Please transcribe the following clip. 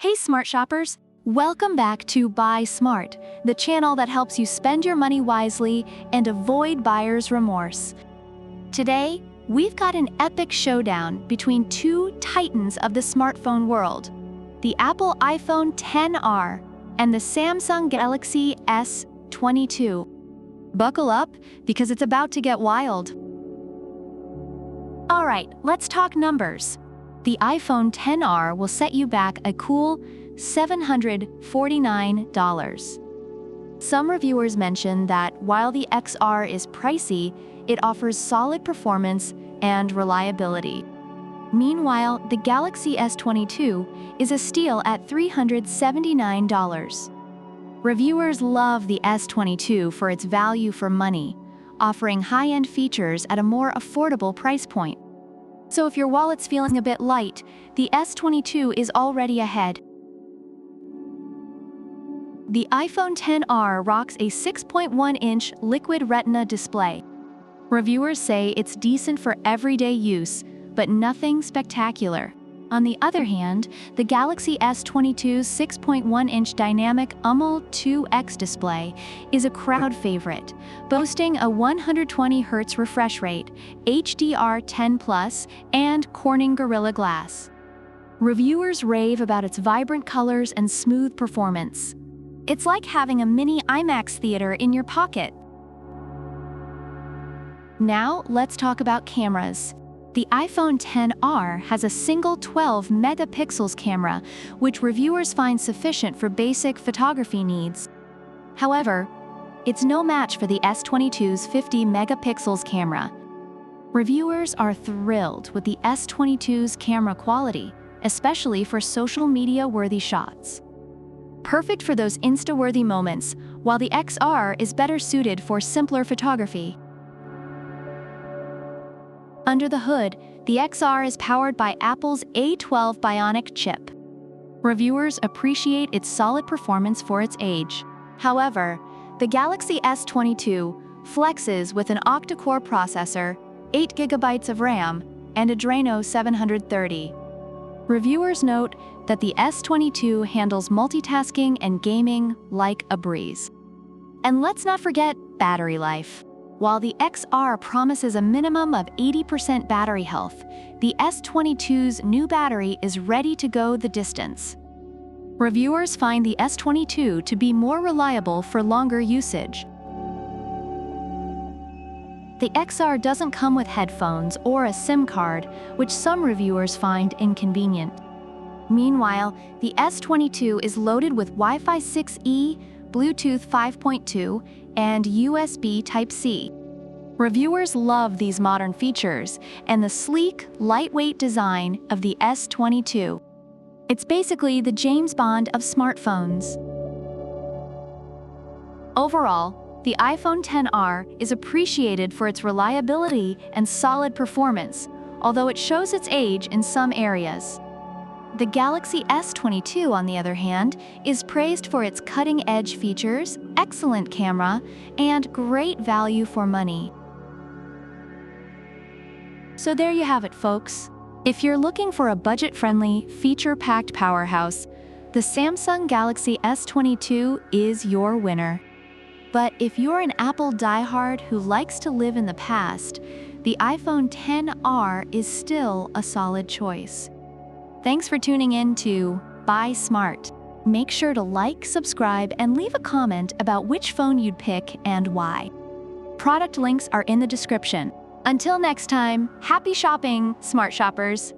Hey smart shoppers, welcome back to Buy Smart, the channel that helps you spend your money wisely and avoid buyer's remorse. Today, we've got an epic showdown between two titans of the smartphone world, the Apple iPhone XR and the Samsung Galaxy S22. Buckle up, because it's about to get wild. Alright, let's talk numbers. The iPhone XR will set you back a cool $749. Some reviewers mention that while the XR is pricey, it offers solid performance and reliability. Meanwhile, the Galaxy S22 is a steal at $379. Reviewers love the S22 for its value for money, offering high-end features at a more affordable price point. So if your wallet's feeling a bit light, the S22 is already ahead. The iPhone XR rocks a 6.1-inch liquid retina display. Reviewers say it's decent for everyday use, but nothing spectacular. On the other hand, the Galaxy S22's 6.1-inch dynamic AMOLED 2X display is a crowd favorite, boasting a 120Hz refresh rate, HDR10+, and Corning Gorilla Glass. Reviewers rave about its vibrant colors and smooth performance. It's like having a mini IMAX theater in your pocket. Now, let's talk about cameras. The iPhone XR has a single 12-megapixels camera, which reviewers find sufficient for basic photography needs. However, it's no match for the S22's 50-megapixels camera. Reviewers are thrilled with the S22's camera quality, especially for social media-worthy shots. Perfect for those Insta-worthy moments, while the XR is better suited for simpler photography. Under the hood, the XR is powered by Apple's A12 Bionic chip. Reviewers appreciate its solid performance for its age. However, the Galaxy S22 flexes with an octa-core processor, 8 GB of RAM, and Adreno 730. Reviewers note that the S22 handles multitasking and gaming like a breeze. And let's not forget battery life. While the XR promises a minimum of 80% battery health, the S22's new battery is ready to go the distance. Reviewers find the S22 to be more reliable for longer usage. The XR doesn't come with headphones or a SIM card, which some reviewers find inconvenient. Meanwhile, the S22 is loaded with Wi-Fi 6E, Bluetooth 5.2, and USB Type-C. Reviewers love these modern features and the sleek, lightweight design of the S22. It's basically the James Bond of smartphones. Overall, the iPhone XR is appreciated for its reliability and solid performance, although it shows its age in some areas. The Galaxy S22, on the other hand, is praised for its cutting-edge features, excellent camera, and great value for money. So there you have it, folks. If you're looking for a budget-friendly, feature-packed powerhouse, the Samsung Galaxy S22 is your winner. But if you're an Apple diehard who likes to live in the past, the iPhone XR is still a solid choice. Thanks for tuning in to Buy Smart. Make sure to like, subscribe, and leave a comment about which phone you'd pick and why. Product links are in the description. Until next time, happy shopping, smart shoppers!